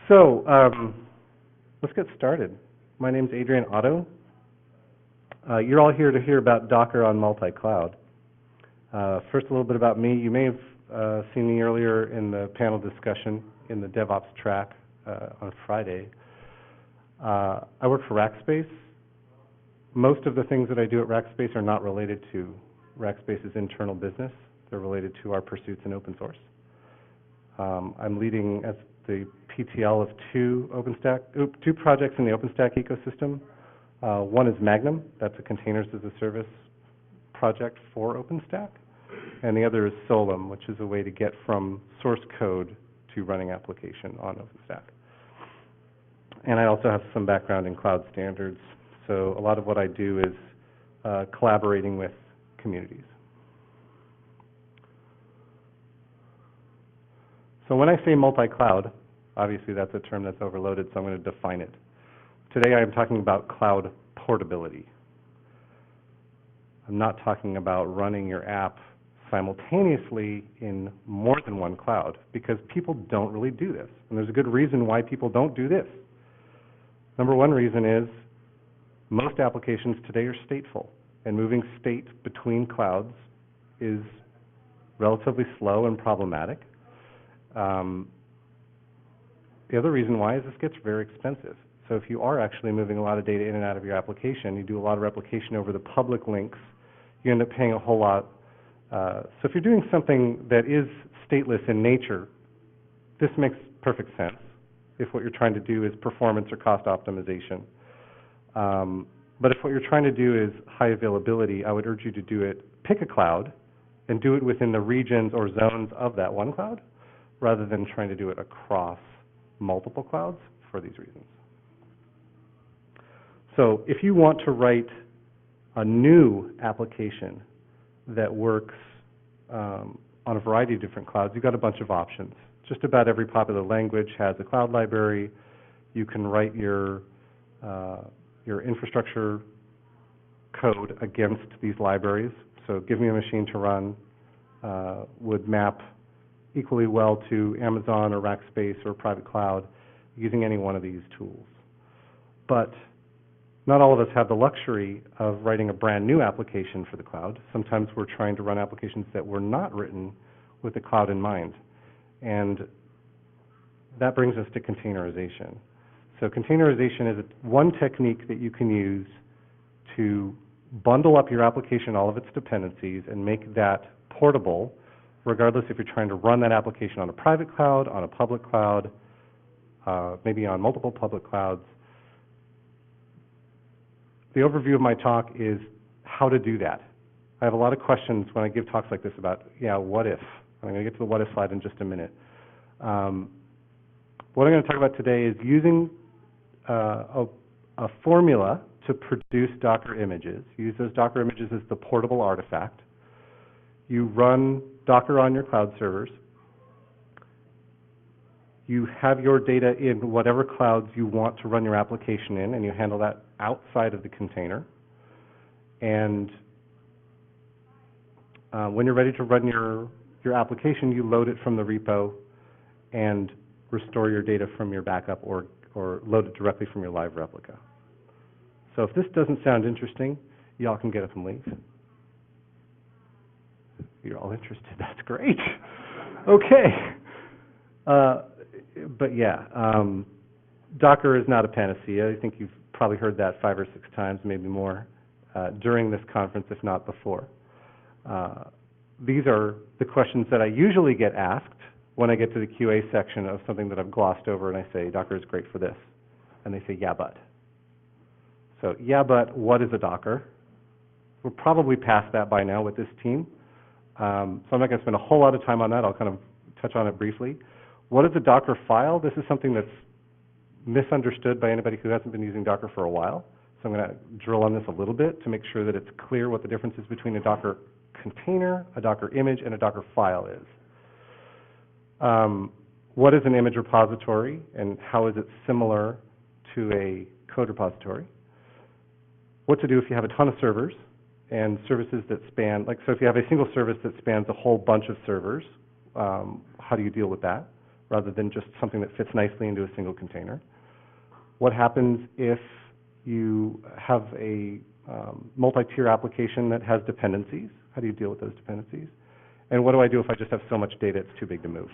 So, let's get started. My name's Adrian Otto. You're all here to hear about Docker on multi-cloud. First, a little bit about me. You may have seen me earlier in the panel discussion in the DevOps track on Friday. I work for Rackspace. Most of the things that I do at Rackspace are not related to Rackspace's internal business. They're related to our pursuits in open source. I'm leading as the PTL of two projects in the OpenStack ecosystem. One is Magnum, that's a containers as a service project for OpenStack, and the other is Solem, which is a way to get from source code to running application on OpenStack. And I also have some background in cloud standards, so a lot of what I do is collaborating with communities. So when I say multi-cloud, obviously that's a term that's overloaded, so I'm going to define it. Today I am talking about cloud portability. I'm not talking about running your app simultaneously in more than one cloud, because people don't really do this. And there's a good reason why people don't do this. Number one reason is most applications today are stateful, and moving state between clouds is relatively slow and problematic. The other reason why is this gets very expensive. So if you are actually moving a lot of data in and out of your application, you do a lot of replication over the public links, you end up paying a whole lot. So if you're doing something that is stateless in nature, this makes perfect sense if what you're trying to do is performance or cost optimization. But if what you're trying to do is high availability, I would urge you to do it, pick a cloud, and do it within the regions or zones of that one cloud, rather than trying to do it across multiple clouds for these reasons. So if you want to write a new application that works on a variety of different clouds, you've got a bunch of options. Just about every popular language has a cloud library. You can write your infrastructure code against these libraries. So give me a machine to run would map equally well to Amazon or Rackspace or private cloud using any one of these tools. But not all of us have the luxury of writing a brand new application for the cloud. Sometimes we're trying to run applications that were not written with the cloud in mind. And that brings us to containerization. So containerization is one technique that you can use to bundle up your application, all of its dependencies, and make that portable, regardless if you're trying to run that application on a private cloud, on a public cloud, maybe on multiple public clouds. The overview of my talk is how to do that. I have a lot of questions when I give talks like this about, what if? I'm going to get to the what if slide in just a minute. What I'm going to talk about today is using a formula to produce Docker images. You use those Docker images as the portable artifact. You run Docker on your cloud servers. You have your data in whatever clouds you want to run your application in, and you handle that outside of the container. And when you're ready to run your application, you load it from the repo and restore your data from your backup or load it directly from your live replica. So if this doesn't sound interesting, y'all can get up and leave. You're all interested. That's great. Okay. But Docker is not a panacea. I think you've probably heard that 5 or 6 times, maybe more, during this conference, if not before. These are the questions that I usually get asked when I get to the QA section of something that I've glossed over and I say, Docker is great for this. And they say, yeah, but. So, yeah, but what is a Docker? We're probably past that by now with this team. So I'm not going to spend a whole lot of time on that. I'll kind of touch on it briefly. What is a Docker file? This is something that's misunderstood by anybody who hasn't been using Docker for a while. So I'm going to drill on this a little bit to make sure that it's clear what the difference is between a Docker container, a Docker image, and a Docker file is. What is an image repository, and how is it similar to a code repository? What to do if you have a ton of servers and services that span, so if you have a single service that spans a whole bunch of servers, how do you deal with that? rather than just something that fits nicely into a single container? What happens if you have a multi-tier application that has dependencies? How do you deal with those dependencies? And what do I do if I just have so much data it's too big to move?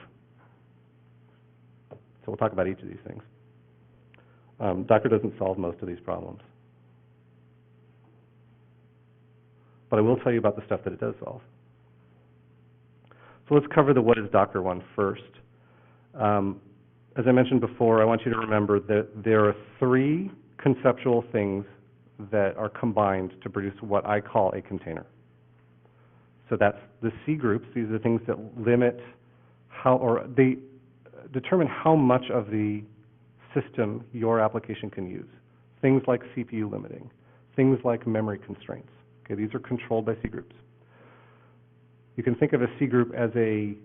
So we'll talk about each of these things. Docker doesn't solve most of these problems. But I will tell you about the stuff that it does solve. So let's cover the what is Docker one first. As I mentioned before, I want you to remember that there are three conceptual things that are combined to produce what I call a container. So that's the C groups. These are things that limit how, or they determine how much of the system your application can use. Things like CPU limiting, things like memory constraints. Okay, these are controlled by C groups. You can think of a C group as a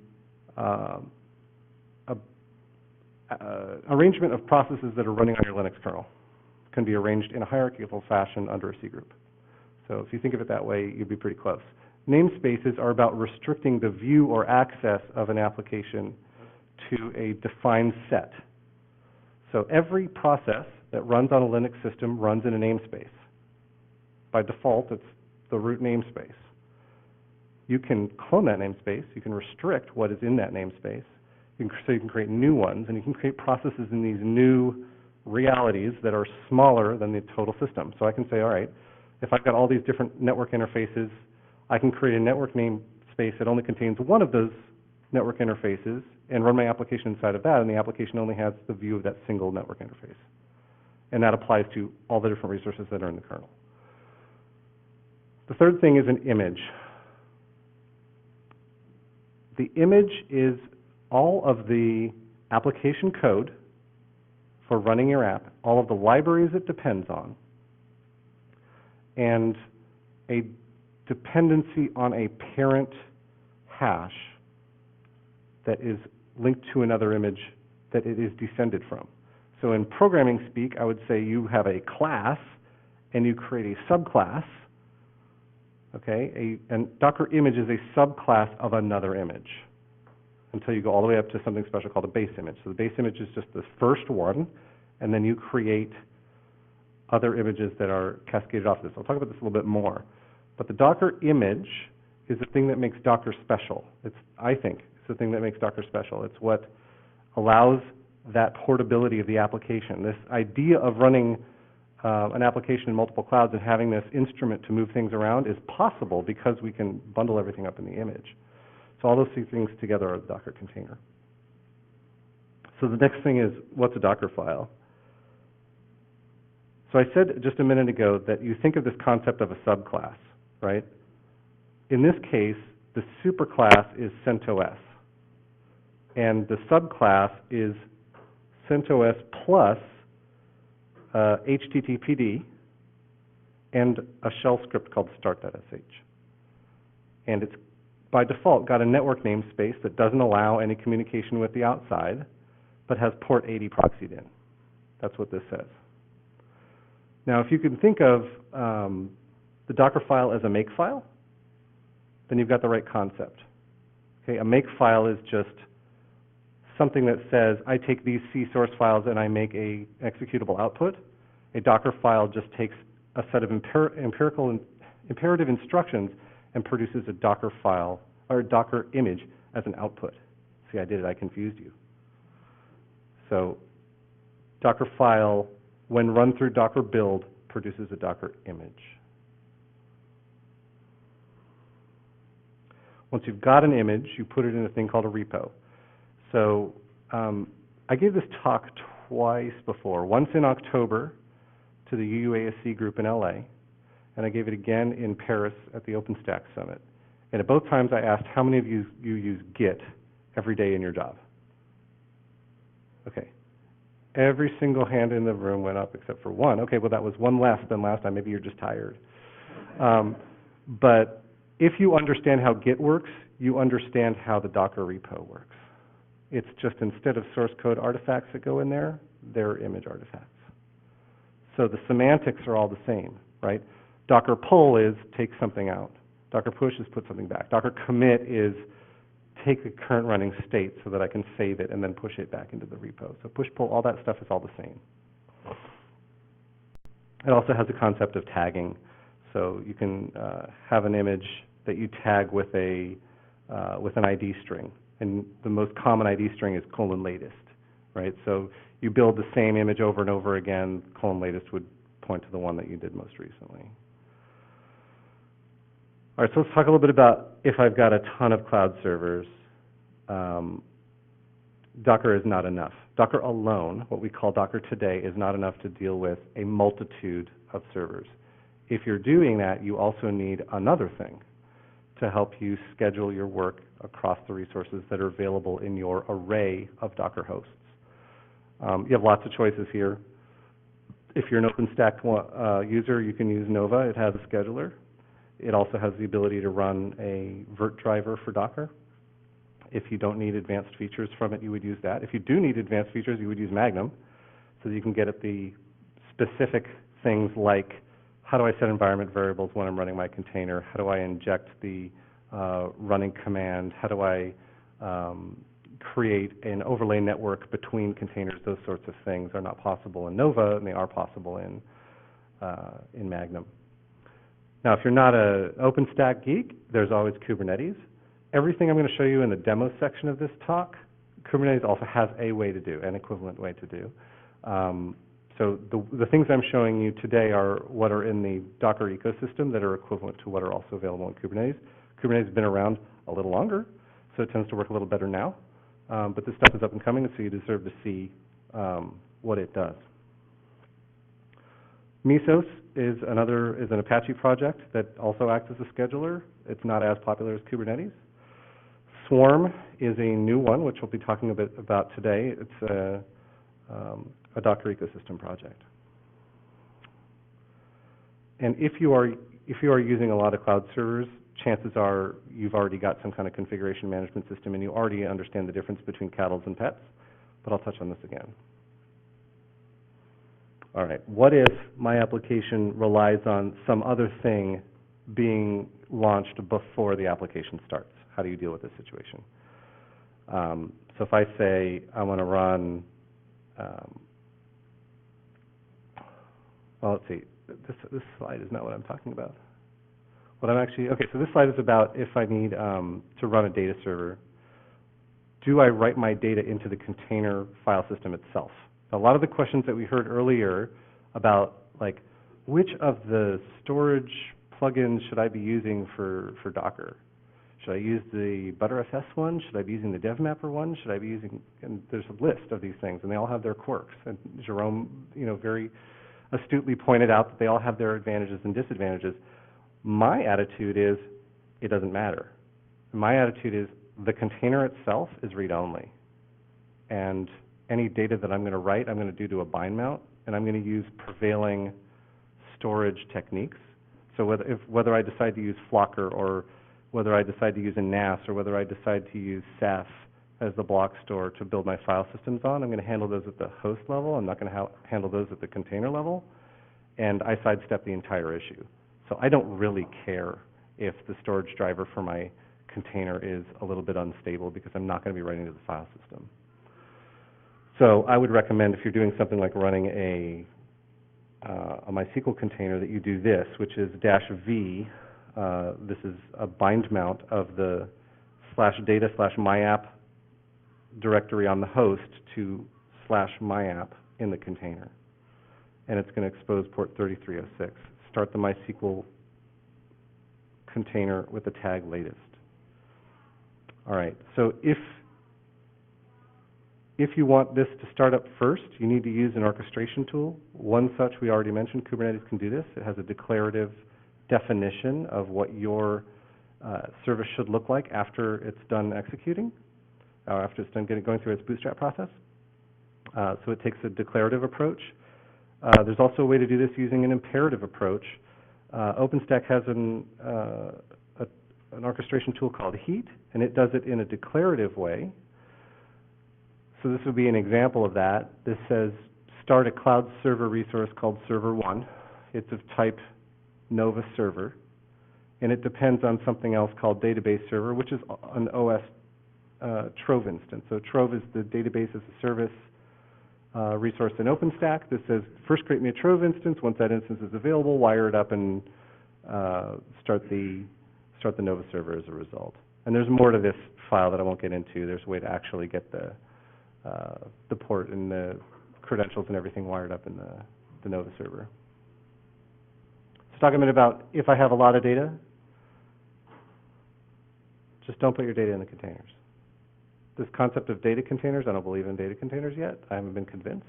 arrangement of processes that are running on your Linux kernel. Can be arranged in a hierarchical fashion under a C group. So if you think of it that way, you'd be pretty close. Namespaces are about restricting the view or access of an application to a defined set. So every process that runs on a Linux system runs in a namespace. By default, it's the root namespace. You can clone that namespace. You can restrict what is in that namespace. So you can create new ones, and you can create processes in these new realities that are smaller than the total system. So I can say, all right, if I've got all these different network interfaces, I can create a network namespace that only contains one of those network interfaces and run my application inside of that, and the application only has the view of that single network interface. And that applies to all the different resources that are in the kernel. The third thing is an image. The image is all of the application code for running your app, all of the libraries it depends on, and a dependency on a parent hash that is linked to another image that it is descended from. So in programming speak, I would say you have a class and you create a subclass. Okay, and Docker image is a subclass of another image until you go all the way up to something special called a base image. So the base image is just the first one, and then you create other images that are cascaded off this. I'll talk about this a little bit more. But the Docker image is the thing that makes Docker special. I think it's the thing that makes Docker special. It's what allows that portability of the application. This idea of running an application in multiple clouds and having this instrument to move things around is possible because we can bundle everything up in the image. So all those three things together are the Docker container. So the next thing is, what's a Docker file? So I said just a minute ago that you think of this concept of a subclass, right? In this case, the superclass is CentOS, and the subclass is CentOS plus HTTPD and a shell script called start.sh. And it's by default got a network namespace that doesn't allow any communication with the outside, but has port 80 proxied in. That's what this says. Now, if you can think of the Docker file as a makefile, then you've got the right concept. Okay, a makefile is just something that says, I take these C source files and I make a executable output. A Docker file just takes a set of imperative instructions and produces a Docker file, or a Docker image as an output. See, I did it, I confused you. So Docker file, when run through Docker build, produces a Docker image. Once you've got an image, you put it in a thing called a repo. So I gave this talk twice before, once in October to the UUASC group in LA, and I gave it again in Paris at the OpenStack Summit. And at both times I asked, how many of you use Git every day in your job? Okay. Every single hand in the room went up except for one. Okay, well that was one less than last time. Maybe you're just tired. But if you understand how Git works, you understand how the Docker repo works. It's just instead of source code artifacts that go in there, they're image artifacts. So the semantics are all the same, right? Docker pull is take something out. Docker push is put something back. Docker commit is take the current running state so that I can save it and then push it back into the repo. So push, pull, all that stuff is all the same. It also has a concept of tagging. So you can have an image that you tag with an ID string. And the most common ID string is :latest, right? So you build the same image over and over again, :latest would point to the one that you did most recently. All right, so let's talk a little bit about if I've got a ton of cloud servers, Docker is not enough. Docker alone, what we call Docker today, is not enough to deal with a multitude of servers. If you're doing that, you also need another thing to help you schedule your work across the resources that are available in your array of Docker hosts. You have lots of choices here. If you're an OpenStack user, you can use Nova. It has a scheduler. It also has the ability to run a virt driver for Docker. If you don't need advanced features from it, you would use that. If you do need advanced features, you would use Magnum, so that you can get at the specific things like, how do I set environment variables when I'm running my container? How do I inject the running command? How do I create an overlay network between containers? Those sorts of things are not possible in Nova, and they are possible in Magnum. Now, if you're not an OpenStack geek, there's always Kubernetes. Everything I'm going to show you in the demo section of this talk, Kubernetes also has a way to do, an equivalent way to do. So the things I'm showing you today are what are in the Docker ecosystem that are equivalent to what are also available in Kubernetes. Kubernetes has been around a little longer, so it tends to work a little better now. But this stuff is up and coming, so you deserve to see what it does. Mesos is an Apache project that also acts as a scheduler. It's not as popular as Kubernetes. Swarm is a new one, which we'll be talking a bit about today. It's a Docker ecosystem project. And if you are using a lot of cloud servers, chances are you've already got some kind of configuration management system and you already understand the difference between cattles and pets, but I'll touch on this again. All right, what if my application relies on some other thing being launched before the application starts? How do you deal with this situation? So if I say I want to run, well, let's see, this slide is not what I'm talking about. What I'm actually, okay, so this slide is about if I need to run a data server, do I write my data into the container file system itself? A lot of the questions that we heard earlier about, like, which of the storage plugins should I be using for Docker? Should I use the Btrfs one? Should I be using the DevMapper one? Should I be using, and there's a list of these things, and they all have their quirks. And Jerome, very astutely pointed out that they all have their advantages and disadvantages. My attitude is, it doesn't matter. My attitude is, the container itself is read-only. And any data that I'm going to write, I'm going to do to a bind mount, and I'm going to use prevailing storage techniques. So whether I decide to use Flocker, or whether I decide to use a NAS, or whether I decide to use Ceph as the block store to build my file systems on, I'm going to handle those at the host level. I'm not going to handle those at the container level, and I sidestep the entire issue. So I don't really care if the storage driver for my container is a little bit unstable, because I'm not going to be writing to the file system. So I would recommend, if you're doing something like running a MySQL container, that you do this, which is -v. This is a bind mount of the /data/myapp directory on the host to /myapp in the container. And it's going to expose port 3306. Start the MySQL container with the tag latest. All right, so if you want this to start up first, you need to use an orchestration tool. One such we already mentioned, Kubernetes can do this. It has a declarative definition of what your service should look like after it's done executing, or after it's done going through its bootstrap process. So it takes a declarative approach. There's also a way to do this using an imperative approach. OpenStack has an orchestration tool called Heat, and it does it in a declarative way. So this would be an example of that. This says, start a cloud server resource called server1. It's of type Nova server, and it depends on something else called database server, which is an OS Trove instance. So Trove is the database as a service resource in OpenStack. This says, first create me a Trove instance. Once that instance is available, wire it up and start the Nova server as a result. And there's more to this file that I won't get into. There's a way to actually get the port and the credentials and everything wired up in the Nova server. Let's talk a minute about if I have a lot of data, just don't put your data in the containers. This concept of data containers, I don't believe in data containers yet. I haven't been convinced.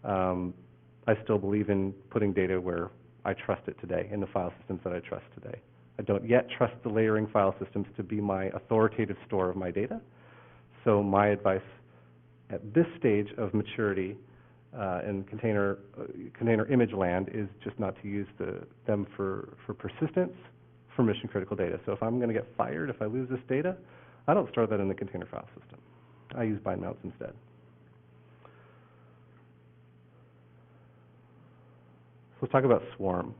I still believe in putting data where I trust it today, in the file systems that I trust today. I don't yet trust the layering file systems to be my authoritative store of my data. So my advice at this stage of maturity in container image land is just not to use them for persistence, for mission critical data. So if I'm going to get fired, if I lose this data, I don't store that in the container file system. I use bind mounts instead. So let's talk about Swarm.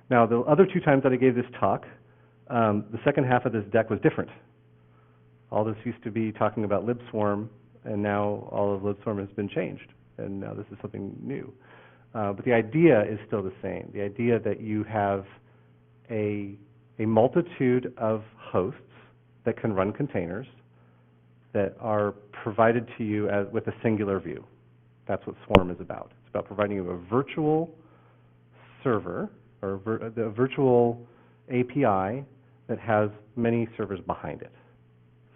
Now, the other two times that I gave this talk, the second half of this deck was different. All this used to be talking about libswarm, and now all of libswarm has been changed, and now this is something new. But the idea is still the same. The idea that you have a multitude of hosts that can run containers that are provided to you with a singular view. That's what Swarm is about. It's about providing you a virtual server, or the virtual API that has many servers behind it.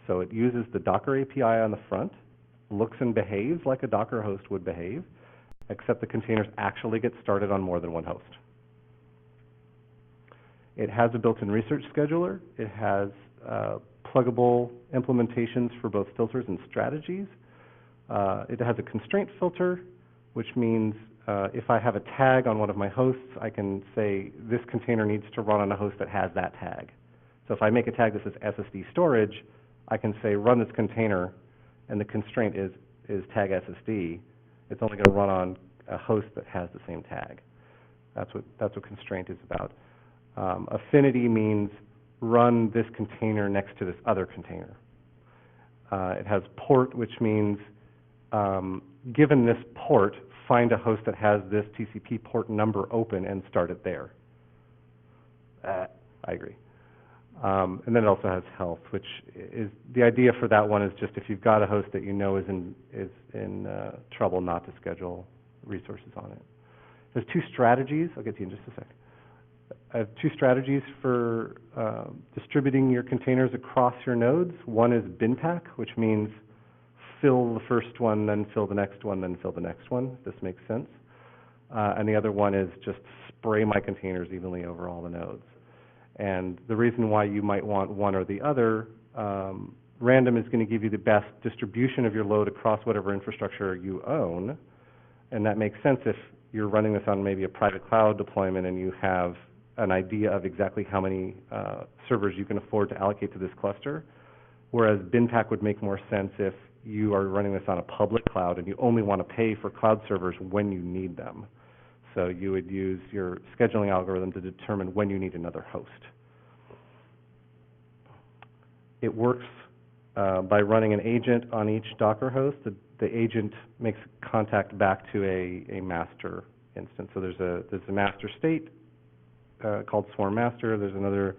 So it uses the Docker API on the front, looks and behaves like a Docker host would behave, except the containers actually get started on more than one host. It has a built-in research scheduler. It has pluggable implementations for both filters and strategies. It has a constraint filter, which means if I have a tag on one of my hosts, I can say this container needs to run on a host that has that tag. So if I make a tag that says SSD storage, I can say run this container, and the constraint is tag SSD. It's only going to run on a host that has the same tag. That's what constraint is about. Affinity means run this container next to this other container. It has port, which means given this port, find a host that has this TCP port number open and start it there. I agree. And then it also has health, which is the idea for that one is just if you've got a host that you know is in trouble, not to schedule resources on it. There's two strategies. I'll get to you in just a sec. I have two strategies for distributing your containers across your nodes. One is bin pack, which means fill the first one, then fill the next one, then fill the next one, if this makes sense. And the other one is just spray my containers evenly over all the nodes. And the reason why you might want one or the other, random is going to give you the best distribution of your load across whatever infrastructure you own. And that makes sense if you're running this on maybe a private cloud deployment and you have an idea of exactly how many servers you can afford to allocate to this cluster. Whereas bin pack would make more sense if you are running this on a public cloud and you only want to pay for cloud servers when you need them. So you would use your scheduling algorithm to determine when you need another host. It works by running an agent on each Docker host. The agent makes contact back to a master instance. So there's a master state called Swarm Master. There's another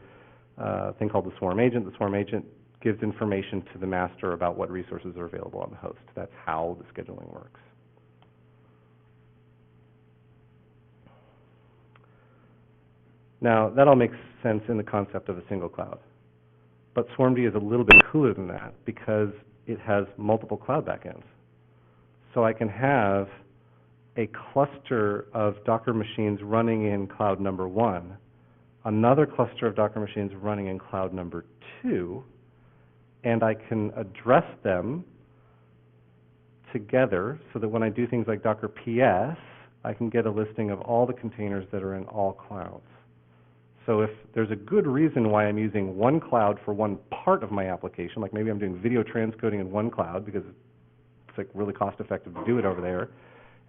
thing called the Swarm Agent. The Swarm Agent gives information to the master about what resources are available on the host. That's how the scheduling works. Now, that all makes sense in the concept of a single cloud. But Swarmd is a little bit cooler than that because it has multiple cloud backends. So I can have a cluster of Docker machines running in cloud number 1, another cluster of Docker machines running in cloud number 2, and I can address them together so that when I do things like Docker PS, I can get a listing of all the containers that are in all clouds. So if there's a good reason why I'm using one cloud for one part of my application, like maybe I'm doing video transcoding in one cloud because it's like really cost effective to do it over there,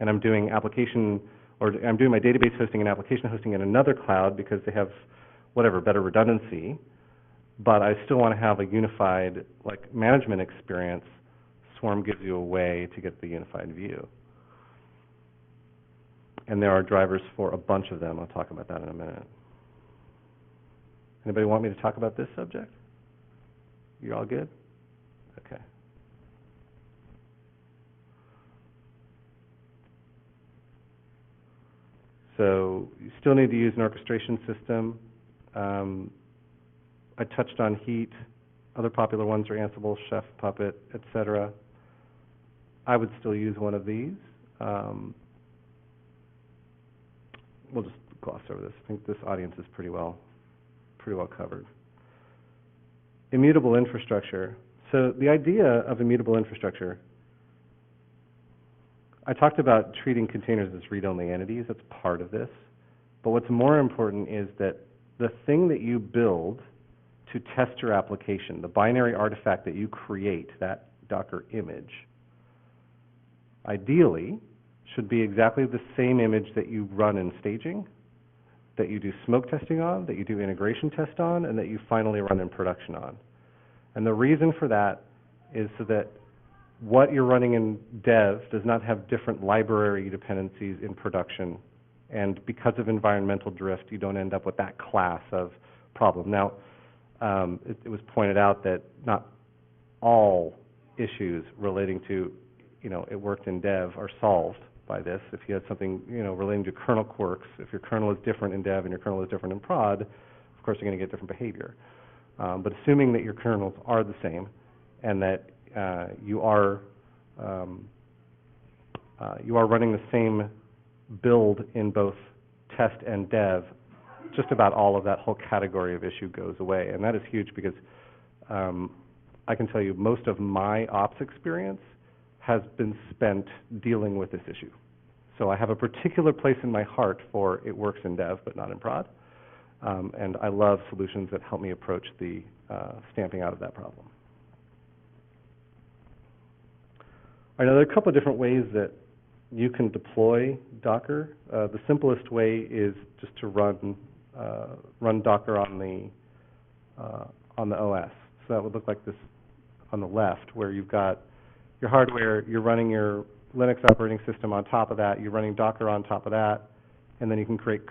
and I'm doing application, or I'm doing my database hosting and application hosting in another cloud because they have whatever, better redundancy, but I still want to have a unified management experience. Swarm gives you a way to get the unified view. And there are drivers for a bunch of them. I'll talk about that in a minute. Anybody want me to talk about this subject? You all good? Okay. So you still need to use an orchestration system. I touched on heat. Other popular ones are Ansible, Chef, Puppet, etc. I would still use one of these. We'll just gloss over this. I think this audience is pretty well covered. Immutable infrastructure. So the idea of immutable infrastructure, I talked about treating containers as read-only entities. That's part of this. But what's more important is that the thing that you build to test your application, the binary artifact that you create, that Docker image, ideally should be exactly the same image that you run in staging, that you do smoke testing on, that you do integration test on, and that you finally run in production on. And the reason for that is so that what you're running in dev does not have different library dependencies in production. And because of environmental drift, you don't end up with that class of problem. Now, it was pointed out that not all issues relating to, it worked in dev are solved by this. If you had something, relating to kernel quirks, if your kernel is different in dev and your kernel is different in prod, of course you're going to get different behavior. But assuming that your kernels are the same and that you are running the same build in both test and dev, just about all of that whole category of issue goes away. And that is huge because I can tell you most of my ops experience has been spent dealing with this issue. So I have a particular place in my heart for it works in dev but not in prod. And I love solutions that help me approach the stamping out of that problem. All right, now there are a couple of different ways that you can deploy Docker. The simplest way is just to run Docker on the OS. So that would look like this on the left, where you've got your hardware, you're running your Linux operating system on top of that, you're running Docker on top of that, and then you can create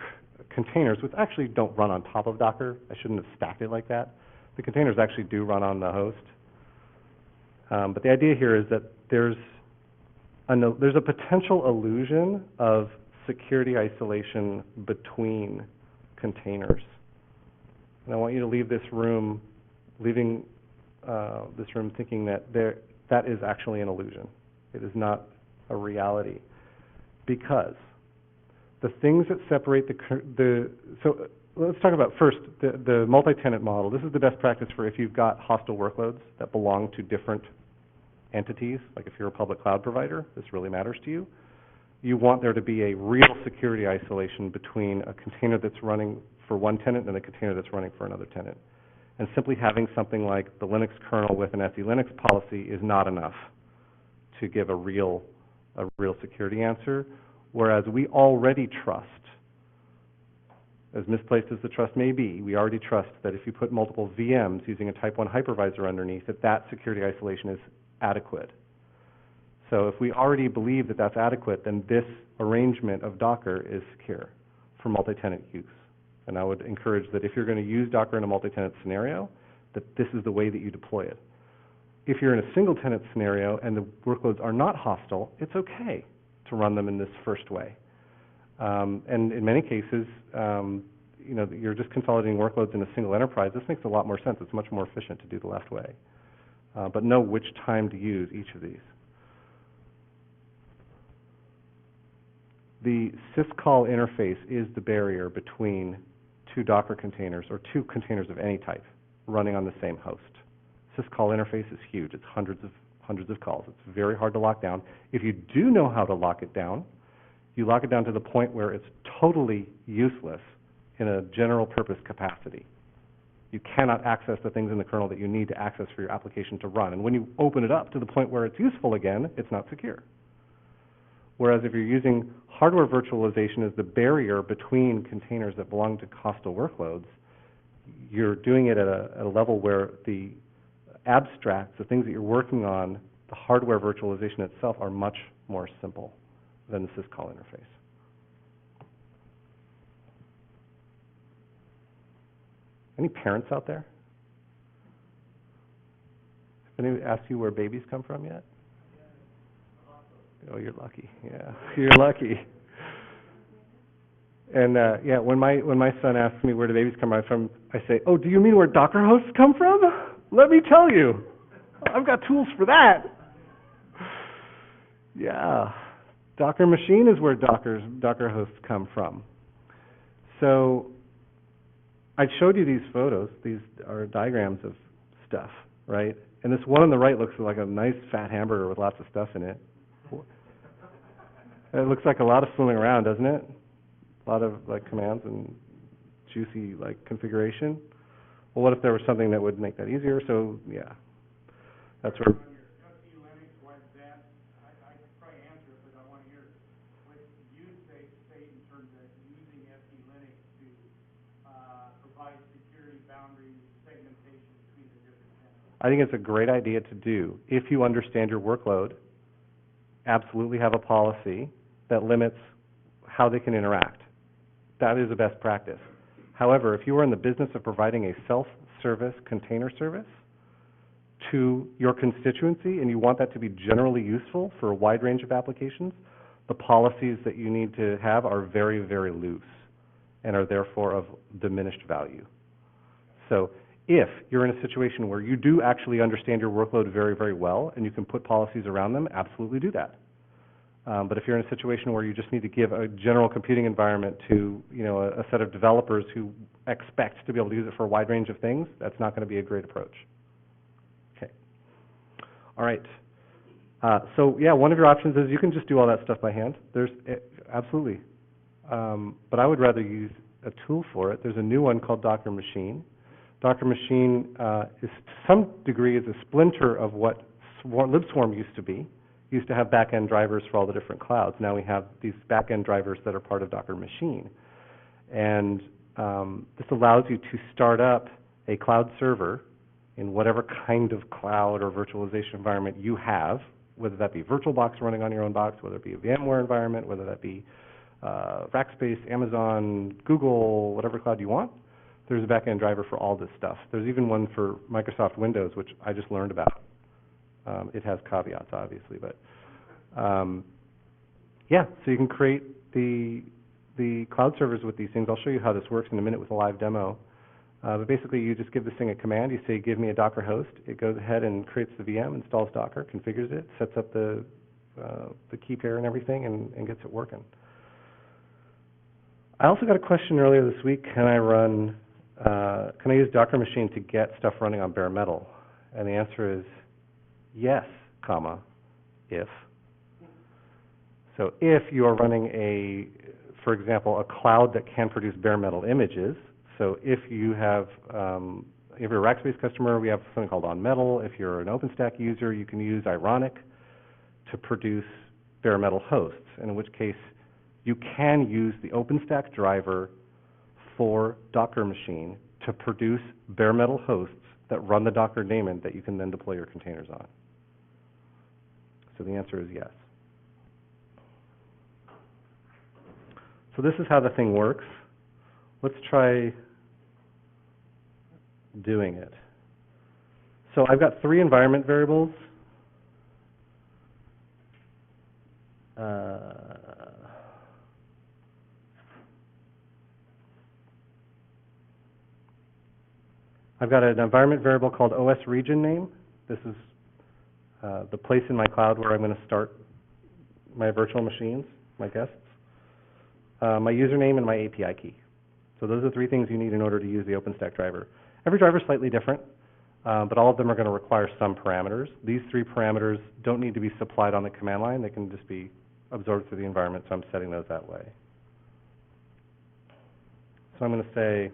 containers, which actually don't run on top of Docker. I shouldn't have stacked it like that. The containers actually do run on the host. But the idea here is that there's a potential illusion of security isolation between containers. And I want you to leave this room, thinking that that is actually an illusion. It is not a reality. Because the things that separate so let's talk about first the multi-tenant model. This is the best practice for if you've got hostile workloads that belong to different entities, like if you're a public cloud provider, this really matters to you. You want there to be a real security isolation between a container that's running for one tenant and a container that's running for another tenant. And simply having something like the Linux kernel with an SE-Linux policy is not enough to give a real security answer, whereas we already trust, as misplaced as the trust may be, we already trust that if you put multiple VMs using a type 1 hypervisor underneath, that security isolation is adequate. So if we already believe that that's adequate, then this arrangement of Docker is secure for multi-tenant use. And I would encourage that if you're going to use Docker in a multi-tenant scenario, that this is the way that you deploy it. If you're in a single-tenant scenario and the workloads are not hostile, it's okay to run them in this first way. And in many cases, you're just consolidating workloads in a single enterprise. This makes a lot more sense. It's much more efficient to do the left way. But know which time to use each of these. The SCaLE interface is the barrier between two Docker containers or two containers of any type running on the same host. SCaLE interface is huge. It's hundreds of calls. It's very hard to lock down. If you do know how to lock it down, you lock it down to the point where it's totally useless in a general purpose capacity. You cannot access the things in the kernel that you need to access for your application to run. And when you open it up to the point where it's useful again, it's not secure. Whereas if you're using hardware virtualization as the barrier between containers that belong to hostile workloads, you're doing it at a level where the abstracts, the things that you're working on, the hardware virtualization itself are much more simple than the SCaLE interface. Any parents out there? Have anyone asked you where babies come from yet? Oh, you're lucky. Yeah, you're lucky. And yeah, when my son asks me where do babies come from, I say, "Oh, do you mean where Docker hosts come from? Let me tell you, I've got tools for that." Yeah, Docker machine is where Docker hosts come from. So I showed you these photos. These are diagrams of stuff, right? And this one on the right looks like a nice fat hamburger with lots of stuff in it. It looks like a lot of fooling around, doesn't it? A lot of like commands and juicy like configuration. Well, what if there was something that would make that easier? So yeah, that's where. I think it's a great idea to do. If you understand your workload, absolutely have a policy that limits how they can interact. That is a best practice. However, if you are in the business of providing a self-service container service to your constituency and you want that to be generally useful for a wide range of applications, the policies that you need to have are very, very loose and are therefore of diminished value. So if you're in a situation where you do actually understand your workload very, very well and you can put policies around them, absolutely do that. But if you're in a situation where you just need to give a general computing environment to a set of developers who expect to be able to use it for a wide range of things, that's not going to be a great approach. Okay. All right. So yeah, one of your options is you can just do all that stuff by hand. There's absolutely. But I would rather use a tool for it. There's a new one called Docker Machine. Docker Machine is to some degree is a splinter of what LibSwarm used to be. Used to have back-end drivers for all the different clouds. Now we have these back-end drivers that are part of Docker Machine. And this allows you to start up a cloud server in whatever kind of cloud or virtualization environment you have, whether that be VirtualBox running on your own box, whether it be a VMware environment, whether that be Rackspace, Amazon, Google, whatever cloud you want. There's a back-end driver for all this stuff. There's even one for Microsoft Windows, which I just learned about. It has caveats, obviously, but yeah, so you can create the cloud servers with these things. I'll show you how this works in a minute with a live demo. But basically, you just give this thing a command. You say, give me a Docker host. It goes ahead and creates the VM, installs Docker, configures it, sets up the key pair and everything, and gets it working. I also got a question earlier this week. Can I use Docker Machine to get stuff running on bare metal? And the answer is yes, comma, if. So if you are running for example, a cloud that can produce bare metal images, so if you have, if you're a Rackspace customer, we have something called On Metal. If you're an OpenStack user, you can use Ironic to produce bare metal hosts, and in which case you can use the OpenStack driver for Docker Machine to produce bare metal hosts that run the Docker daemon that you can then deploy your containers on. So the answer is yes. So this is how the thing works. Let's try doing it. So I've got 3 environment variables. I've got an environment variable called OS region name. This is the place in my cloud where I'm going to start my virtual machines, my guests. My username and my API key. So those are the 3 things you need in order to use the OpenStack driver. Every driver is slightly different, but all of them are going to require some parameters. These 3 parameters don't need to be supplied on the command line. They can just be absorbed through the environment, so I'm setting those that way. So I'm going to say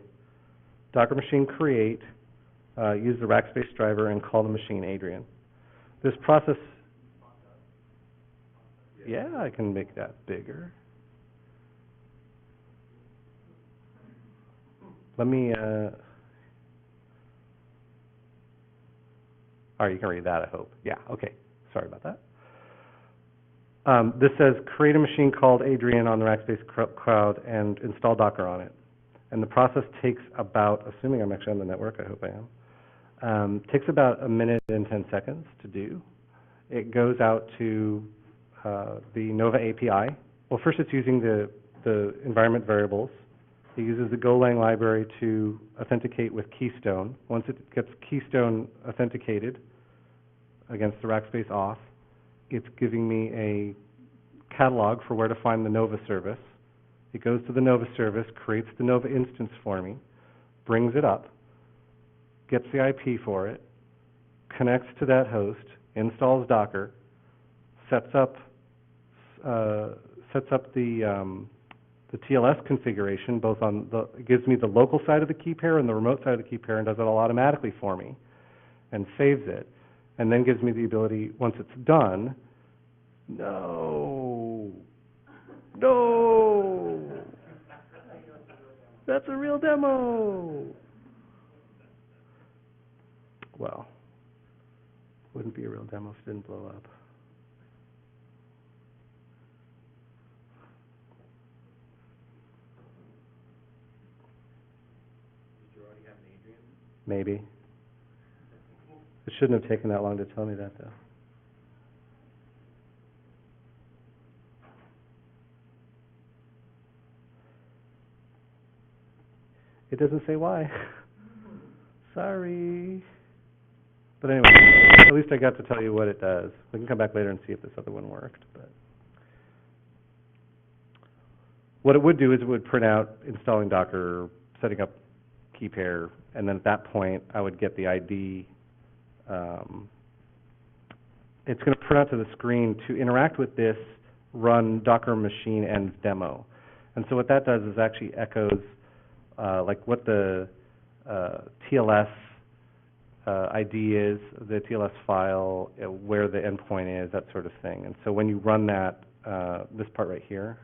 Docker machine create, use the Rackspace driver, and call the machine Adrian. This process, yeah, I can make that bigger. Let me All right, you can read that, I hope. Yeah, okay. Sorry about that. This says, create a machine called Adrian on the Rackspace Cloud and install Docker on it. And the process takes about, assuming I'm actually on the network, I hope I am, takes about 1 minute and 10 seconds to do. It goes out to the Nova API. Well, first it's using the environment variables. It uses the Golang library to authenticate with Keystone. Once it gets Keystone authenticated against the Rackspace auth, it's giving me a catalog for where to find the Nova service. It goes to the Nova service, creates the Nova instance for me, brings it up, gets the IP for it, connects to that host, installs Docker, sets up the TLS configuration, both on it gives me the local side of the key pair and the remote side of the key pair, and does it all automatically for me, and saves it, and then gives me the ability, once it's done, no, that's a real demo. Well, wouldn't be a real demo if it didn't blow up. Did you already have an Adrian? Maybe. It shouldn't have taken that long to tell me that, though. It doesn't say why. Sorry. But anyway, at least I got to tell you what it does. We can come back later and see if this other one worked. But what it would do is it would print out installing Docker, setting up key pair, and then at that point I would get the ID. It's going to print out to the screen to interact with this, run Docker machine env demo. And so what that does is actually echoes like what the TLS ID is, the TLS file, where the endpoint is, that sort of thing. And so when you run that, this part right here,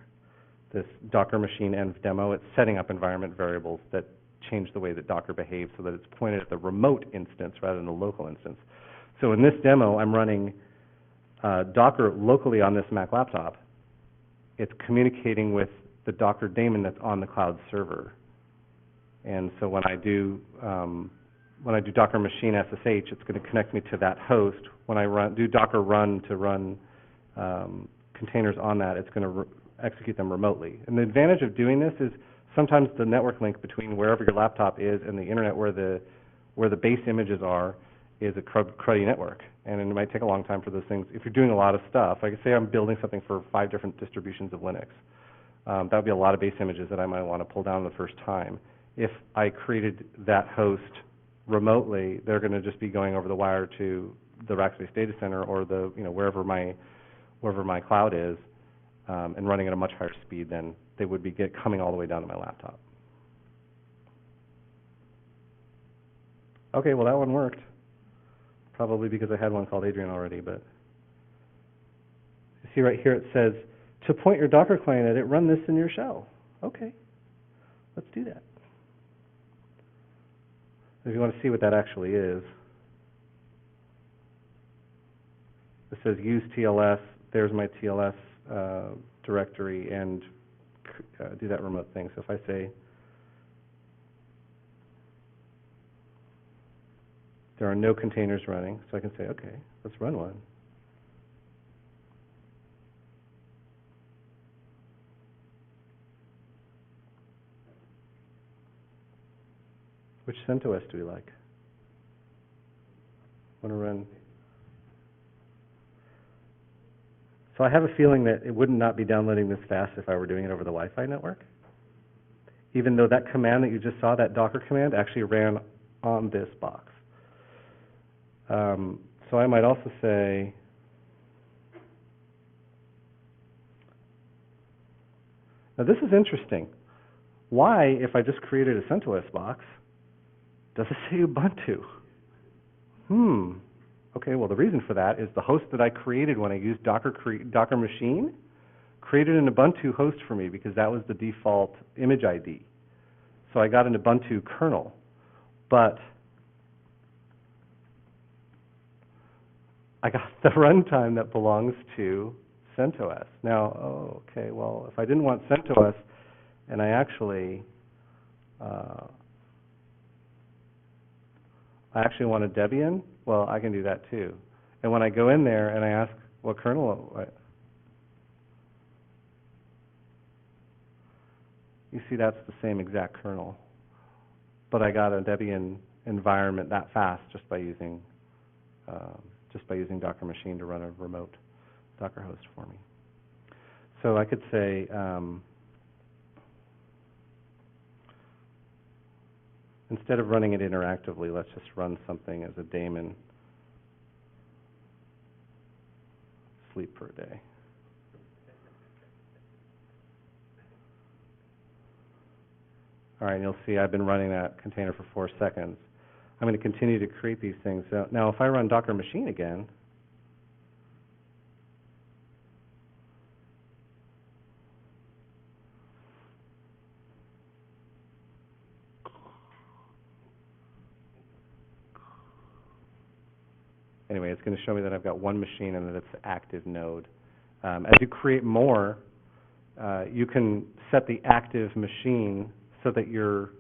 this Docker machine env demo, it's setting up environment variables that change the way that Docker behaves so that it's pointed at the remote instance rather than the local instance. So in this demo, I'm running Docker locally on this Mac laptop. It's communicating with the Docker daemon that's on the cloud server. And so when I do Docker machine SSH, it's going to connect me to that host. When I do Docker run to run containers on that, it's going to execute them remotely. And the advantage of doing this is sometimes the network link between wherever your laptop is and the internet where the base images are is a cruddy network. And it might take a long time for those things. If you're doing a lot of stuff, like say I'm building something for 5 different distributions of Linux, that would be a lot of base images that I might want to pull down the first time. If I created that host remotely, they're going to just be going over the wire to the Rackspace data center or the wherever my cloud is, and running at a much higher speed than they would be coming all the way down to my laptop. Okay, well that one worked. Probably because I had one called Adrian already, but you see right here it says, to point your Docker client at it, run this in your shell. Okay, let's do that. If you want to see what that actually is, it says use TLS, there's my TLS directory, and do that remote thing. So if I say, there are no containers running, so I can say, okay, let's run one. Which CentOS do we like? Want to run? So I have a feeling that it would not be downloading this fast if I were doing it over the Wi-Fi network, even though that command that you just saw, that Docker command, actually ran on this box. So I might also say, now this is interesting. Why, if I just created a CentOS box, does it say Ubuntu? Okay, well the reason for that is the host that I created when I used Docker machine created an Ubuntu host for me because that was the default image ID. So I got an Ubuntu kernel. But I got the runtime that belongs to CentOS. Now, okay, well, if I didn't want CentOS and I actually want a Debian, well, I can do that too. And when I go in there and I ask what kernel, you see that's the same exact kernel. But I got a Debian environment that fast just by using Docker Machine to run a remote Docker host for me. So I could say, instead of running it interactively, let's just run something as a daemon, sleep per day. All right, and you'll see I've been running that container for 4 seconds. I'm going to continue to create these things. So now if I run Docker Machine again, anyway, it's going to show me that I've got one machine and that it's the active node. As you create more, you can set the active machine so that you're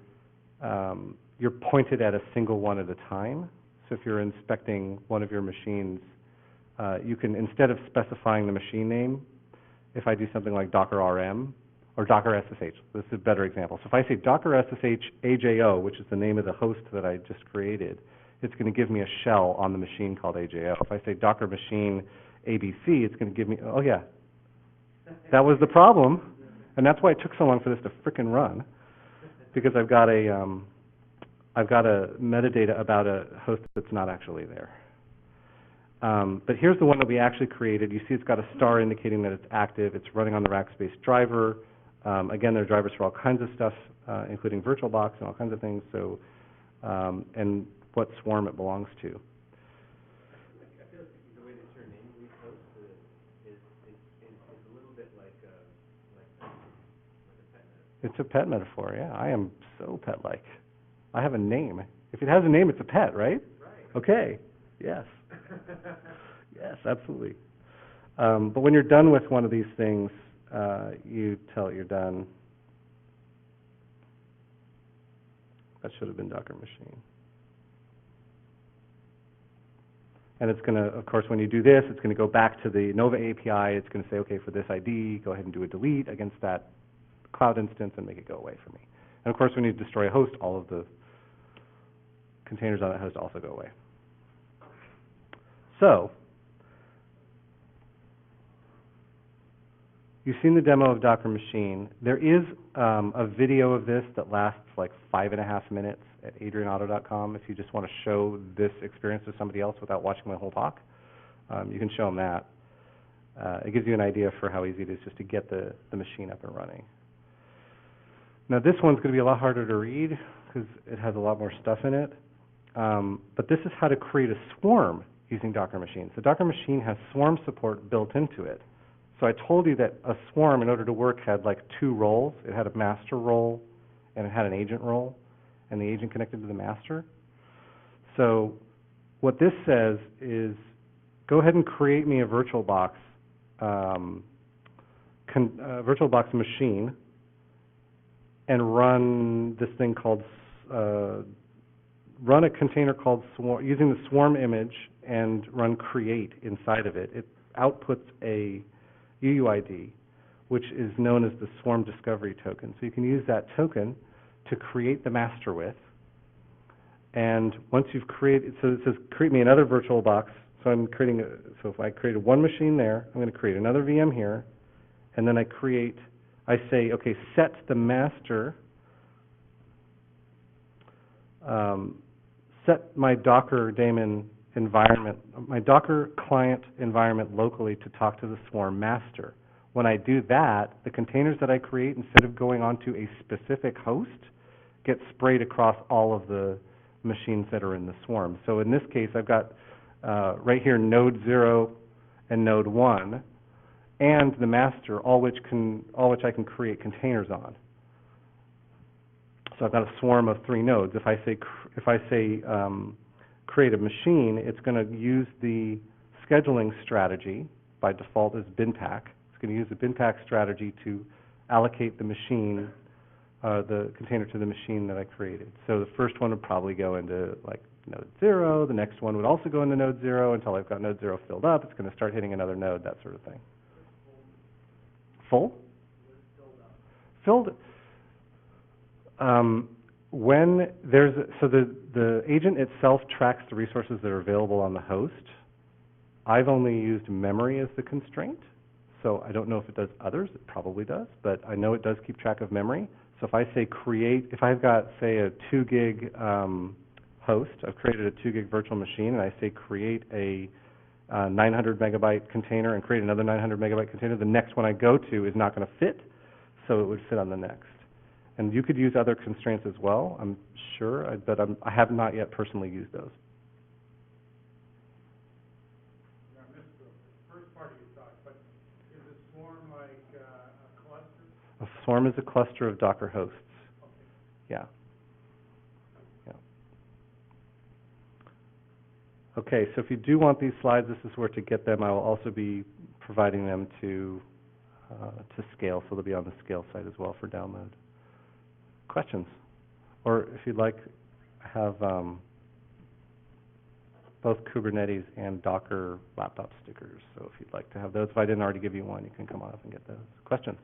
pointed at a single one at a time. So if you're inspecting one of your machines, you can, instead of specifying the machine name, if I do something like Docker RM or Docker SSH, this is a better example. So if I say Docker SSH AJO, which is the name of the host that I just created, it's going to give me a shell on the machine called AJO. If I say Docker machine ABC, it's going to give me, oh yeah, that was the problem, and that's why it took so long for this to frickin' run, because I've got a metadata about a host that's not actually there. But here's the one that we actually created. You see it's got a star indicating that it's active. It's running on the Rackspace driver. Again, there are drivers for all kinds of stuff, including VirtualBox and all kinds of things. So, and what swarm it belongs to. I feel like the way that you're naming these hosts is a little bit like a pet metaphor. It's a pet metaphor, yeah. I am so pet-like. I have a name. If it has a name, it's a pet, right? Right. Okay. Yes. Yes, absolutely. But when you're done with one of these things, you tell it you're done. That should have been Docker Machine. And it's going to, of course, when you do this, it's going to go back to the Nova API. It's going to say, okay, for this ID, go ahead and do a delete against that cloud instance and make it go away for me. And of course, when you destroy a host, all of the containers on that host also go away. So, you've seen the demo of Docker Machine. There is a video of this that lasts like 5.5 minutes at adrianotto.com if you just want to show this experience to somebody else without watching my whole talk. You can show them that. It gives you an idea for how easy it is just to get the machine up and running. Now this one's going to be a lot harder to read because it has a lot more stuff in it. But this is how to create a swarm using Docker Machine. So Docker Machine has swarm support built into it. So I told you that a swarm, in order to work, had like 2 roles. It had a master role and it had an agent role, and the agent connected to the master. So what this says is, go ahead and create me a VirtualBox, VirtualBox machine, and run this thing called, run a container called swarm, using the swarm image, and run create inside of it. It outputs a UUID, which is known as the swarm discovery token. So you can use that token to create the master with. And once you've created, so it says create me another VirtualBox. So I'm creating, so if I created one machine there, I'm going to create another VM here, and then I say, okay, set the master, set my Docker daemon environment, my Docker client environment locally to talk to the swarm master. When I do that, the containers that I create, instead of going onto a specific host, get sprayed across all of the machines that are in the swarm. So in this case, I've got right here node 0 and node 1, and the master, all which I can create containers on. So I've got a swarm of 3 nodes. If I say create a machine, it's going to use the scheduling strategy, by default, is binpack. It's going to use the binpack strategy to allocate the machine, the container to the machine that I created. So the first one would probably go into like node 0. The next one would also go into node 0 until I've got node 0 filled up. It's going to start hitting another node, that sort of thing. Full? Filled. When there's, so the agent itself tracks the resources that are available on the host. I've only used memory as the constraint, so I don't know if it does others. It probably does, but I know it does keep track of memory. So if I say create, if I've got, say, a 2 gig host, I've created a 2 gig virtual machine, and I say create a 900 megabyte container and create another 900 megabyte container, the next one I go to is not going to fit, so it would fit on the next. And you could use other constraints as well, I'm sure, but I have not yet personally used those. I missed the first part of your talk, but is a swarm like a cluster? A swarm is a cluster of Docker hosts. Okay. Yeah. Yeah. Okay, so if you do want these slides, this is where to get them. I will also be providing them to SCaLE, so they'll be on the SCaLE site as well for download. Questions? Or if you'd like, have both Kubernetes and Docker laptop stickers. So if you'd like to have those, if I didn't already give you one, you can come on up and get those. Questions?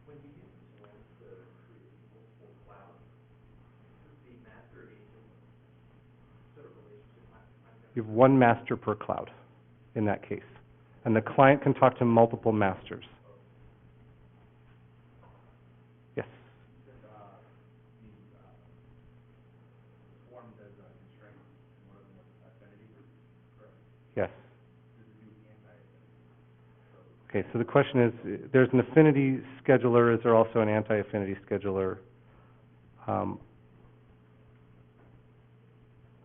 When you use Swarm to create multiple clouds, does the master agent sort of relationship? You have one master per cloud in that case. And the client can talk to multiple masters. Yes? Swarm does constraint, and one of them was affinity, correct? Yes. Does it do anti-affinity? Okay, so the question is, there's an affinity scheduler. Is there also an anti-affinity scheduler?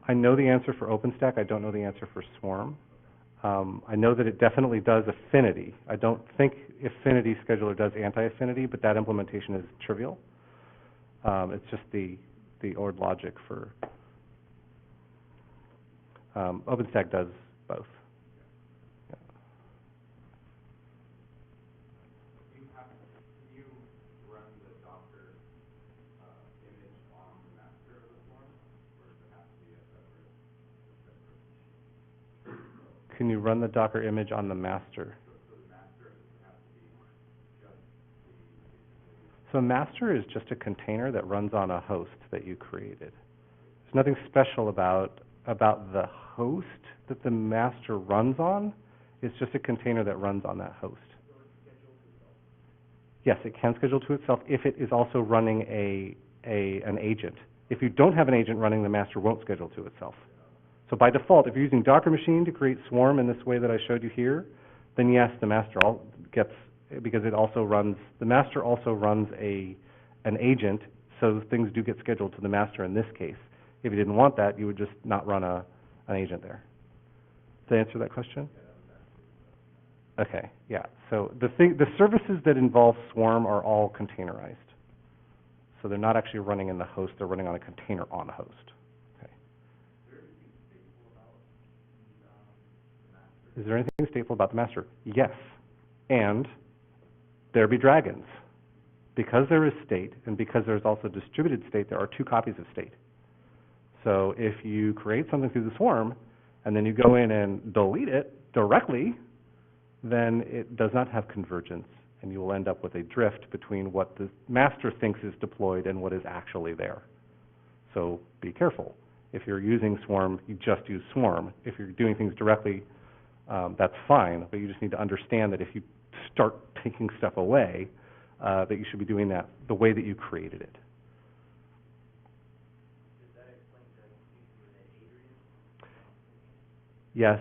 I know the answer for OpenStack. I don't know the answer for Swarm. I know that it definitely does affinity. I don't think affinity scheduler does anti-affinity, but that implementation is trivial. It's just the ORD logic for OpenStack does both. Yeah. Can you run the Docker image on the master of the Swarm, or does it have to be a separate machine? Can you run the Docker image on the master? So the master has to be just the So master is just a container that runs on a host that you created. There's nothing special about the host that the master runs on. It's just a container that runs on that host. Yes, it can schedule to itself if it is also running an agent. If you don't have an agent running, the master won't schedule to itself. So by default, if you're using Docker machine to create Swarm in this way that I showed you here, then yes, the master gets, because it also runs, the master also runs an agent, so things do get scheduled to the master in this case. If you didn't want that, you would just not run an agent there. Does that answer that question? Okay, yeah. So the services that involve Swarm are all containerized. So they're not actually running in the host, they're running on a container on host. Is there anything stateful about the master? Yes. And there be dragons. Because there is state, and because there's also distributed state, there are 2 copies of state. So if you create something through the Swarm, and then you go in and delete it directly, then it does not have convergence, and you will end up with a drift between what the master thinks is deployed and what is actually there. So be careful. If you're using Swarm, you just use Swarm. If you're doing things directly, that's fine, but you just need to understand that if you start taking stuff away, that you should be doing that the way that you created it. Does that explain the Adrian? Yes,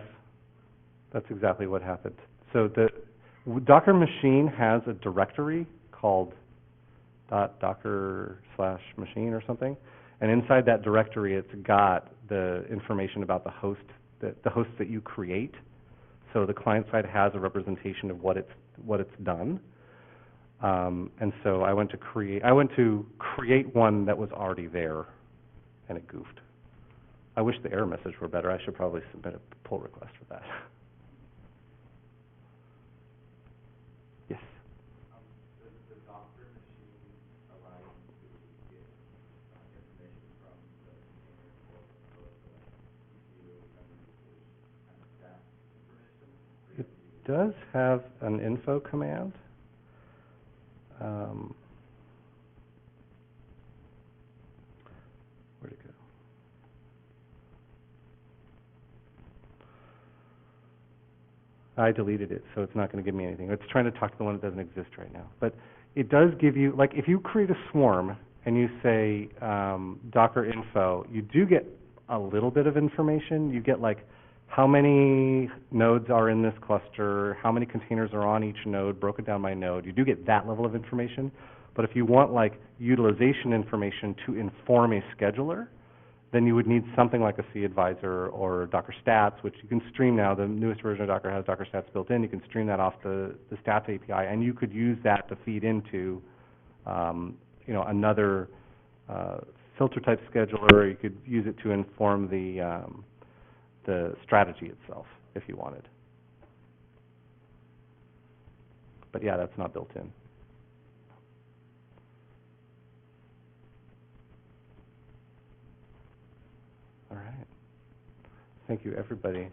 that's exactly what happened. So the Docker machine has a directory called .docker/machine or something, and inside that directory it's got the information about the hosts that you create. So the client side has a representation of what it's done. And so I went to create one that was already there, and it goofed. I wish the error message were better. I should probably submit a pull request for that. Yes. Does the Docker machine allow you to get information from the container or the CPU memory usage and the stat information? It does have an info command. Where'd it go? I deleted it, so it's not going to give me anything. It's trying to talk to the one that doesn't exist right now. But it does give you, like, if you create a swarm and you say Docker info, you do get a little bit of information. You get, like, how many nodes are in this cluster, how many containers are on each node, broken down by node. You do get that level of information. But if you want, like, utilization information to inform a scheduler, then you would need something like a cAdvisor or Docker Stats, which you can stream now. The newest version of Docker has Docker Stats built in. You can stream that off the Stats API, and you could use that to feed into, another filter type scheduler, or you could use it to inform the strategy itself, if you wanted. But yeah, that's not built in. All right. Thank you, everybody.